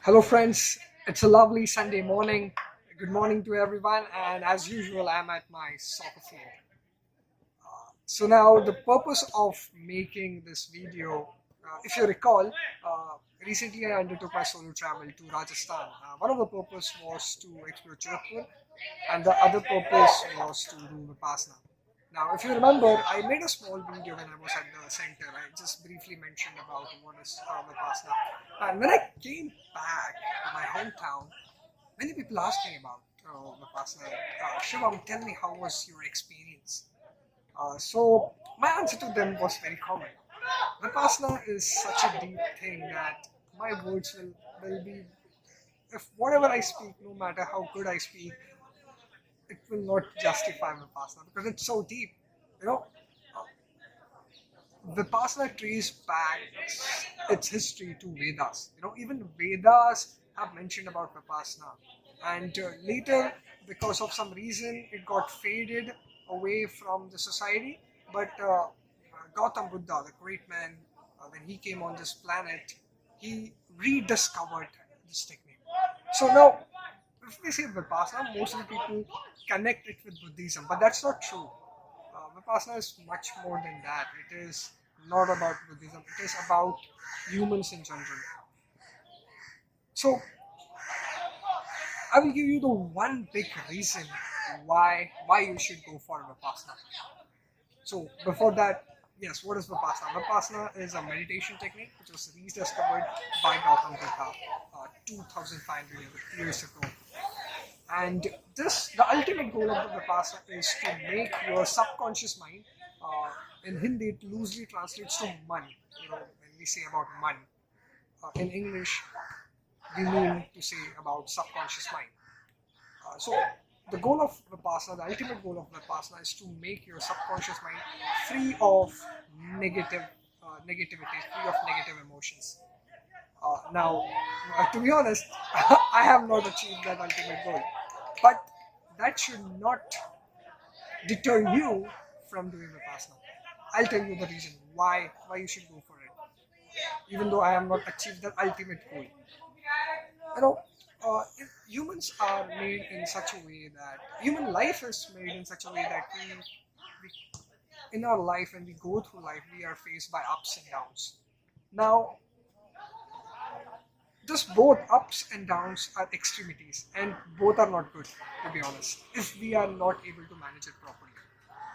Hello, friends. It's a lovely Sunday morning. Good morning to everyone. And as usual, I'm at my soccer field. So, now the purpose of making this video, if you recall, recently I undertook my solo travel to Rajasthan. One of the purpose was to explore Jodhpur, and the other purpose was to do Vipassana. Now, if you remember, I made a small video when I was at the center. I just briefly mentioned about what is Vipassana. And when I came back to my hometown, many people asked me about Vipassana. Shivam, tell me, how was your experience? So my answer to them was very common. Vipassana is such a deep thing that my words will be, if whatever I speak, no matter how good I speak, it will not justify Vipassana because it's so deep. You know, Vipassana traces back its history to Vedas. Even Vedas have mentioned about Vipassana, and later, because of some reason, it got faded away from the society. But Gautam Buddha, the great man, when he came on this planet, he rediscovered this technique. So now, if we say Vipassana, most of the people connect it with Buddhism, but that's not true. Vipassana is much more than that. It is not about Buddhism. It is about humans in general. So I will give you the one big reason why you should go for Vipassana. So before that, yes, what is Vipassana? Vipassana is a meditation technique which was rediscovered by Gautam Buddha 2,500 years ago. And the ultimate goal of the Vipassana is to make your subconscious mind, in Hindi it loosely translates to man. When we say about man, in English we mean to say about subconscious mind. So the goal of Vipassana, the ultimate goal of Vipassana is to make your subconscious mind free of negativity, free of negative emotions. Now, to be honest, I have not achieved that ultimate goal, but that should not deter you from doing Vipassana. I'll tell you the reason why you should go for it, even though I have not achieved that ultimate goal. You know, humans are made in such a way that human life is made in such a way that we in our life, when we go through life, we are faced by ups and downs. Now, just both ups and downs are extremities, and both are not good, to be honest, if we are not able to manage it properly.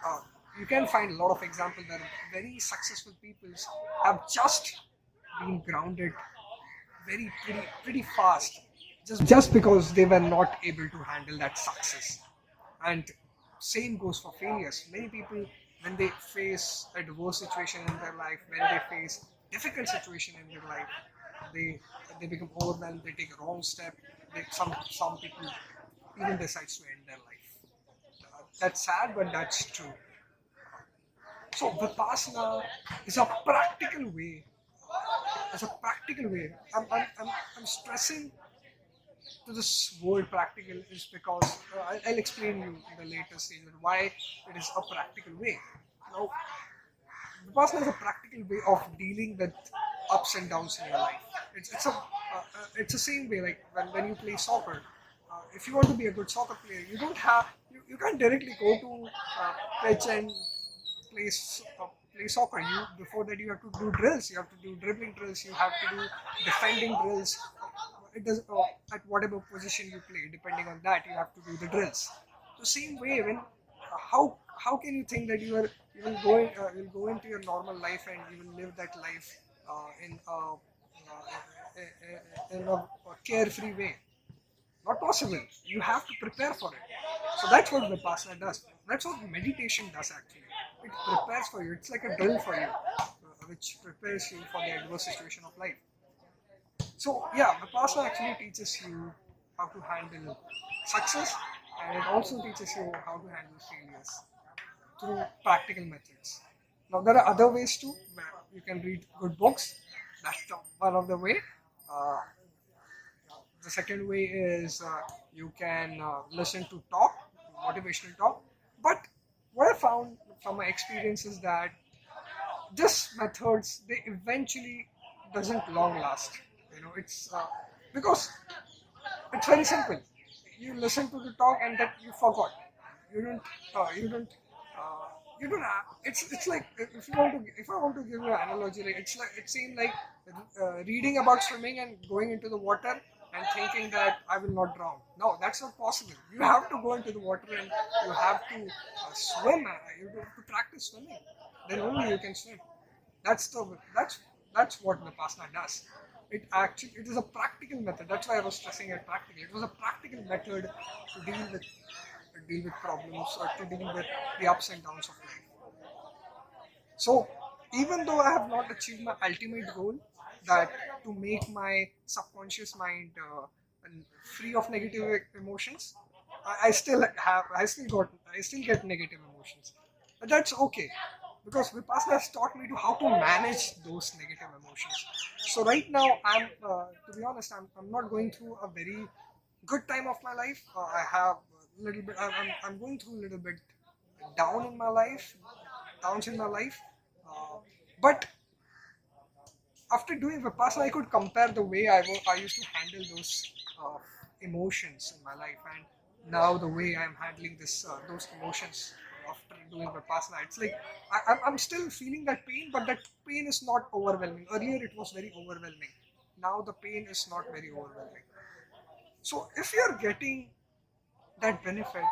Uh, you can find a lot of examples where very successful people have just been grounded pretty fast, just because they were not able to handle that success. And same goes for failures. Many people, when they face a divorce situation in their life, when they face difficult situation in their life, they they become overwhelmed. They take a wrong step. Some people even decides to end their life. That's sad, but that's true. So Vipassana is a practical way. As a practical way, I'm stressing to this word practical is because I'll explain you in the later stage why it is a practical way. Now, Vipassana is a practical way of dealing with ups and downs in your life. It's the same way like when you play soccer. If you want to be a good soccer player, you can't directly go to pitch and play soccer. Before that you have to do drills. You have to do dribbling drills. You have to do defending drills. It does at whatever position you play. Depending on that, you have to do the drills. The same way when how can you think that you will go into your normal life and you will live that life in a carefree way? Not possible. You have to prepare for it. So that's what Vipassana does. That's what meditation does actually. It prepares for you. It's like a drill for you, which prepares you for the adverse situation of life. So yeah, Vipassana actually teaches you how to handle success, and it also teaches you how to handle failures through practical methods. Now there are other ways too. Where you can read good books. That's one of the way. Uh, the second way is you can listen to motivational talk. But what I found from my experience is that this methods, they eventually doesn't long last. It's because it's very simple. You listen to the talk and that you forgot. You don't. You don't. You don't. It's like if you want to. If I want to give you an analogy, like it seemed like reading about swimming and going into the water and thinking that I will not drown. No, that's not possible. You have to go into the water and you have to swim. You have to practice swimming. Then only you can swim. That's the that's what Vipassana does. It is a practical method. That's why I was stressing it practical. It was a practical method to deal with problems or to deal with the ups and downs of life. So even though I have not achieved my ultimate goal, that to make my subconscious mind free of negative emotions, I still get negative emotions, but that's okay because Vipassana has taught me to how to manage those negative emotions. So right now, to be honest, I'm not going through a very good time of my life. I have a little bit. I'm going through a little bit down in my life, downs in my life. But after doing Vipassana, I could compare the way I used to handle those emotions in my life, and now the way I'm handling those emotions after doing Vipassana. It's like I'm still feeling that pain, but that pain is not overwhelming. Earlier, it was very overwhelming. Now the pain is not very overwhelming. So if you're getting that benefit,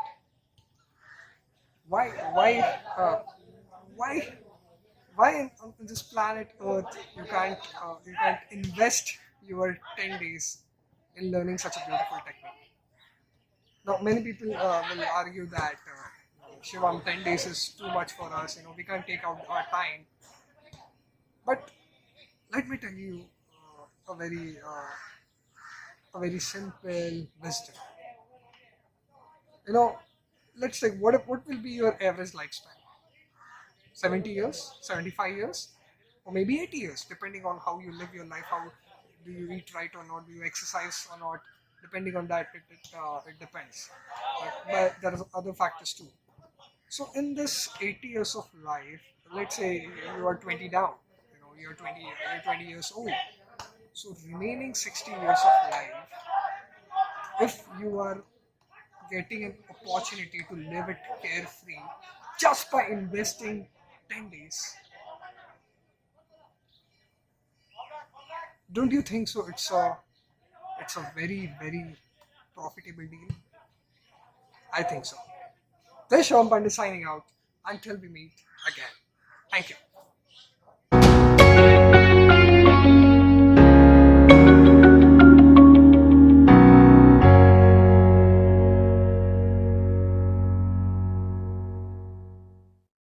why why uh, why why on this planet Earth you can't invest your 10 days in learning such a beautiful technique? Now many people will argue that Shivam, 10 days is too much for us. We can't take out our time. But let me tell you a very simple wisdom. You know, let's say what will be your average lifespan? 70 years, 75 years, or maybe 80 years, depending on how you live your life, how do you eat right or not, do you exercise or not, depending on that, it depends. But there are other factors too. So in this 80 years of life, let's say you are 20 down, you're 20 years old. So remaining 60 years of life, if you are getting an opportunity to live it carefree just by investing 10 days, don't you think so? It's a very profitable deal. I think so. This is Sean Pandit signing out. Until we meet again. Thank you.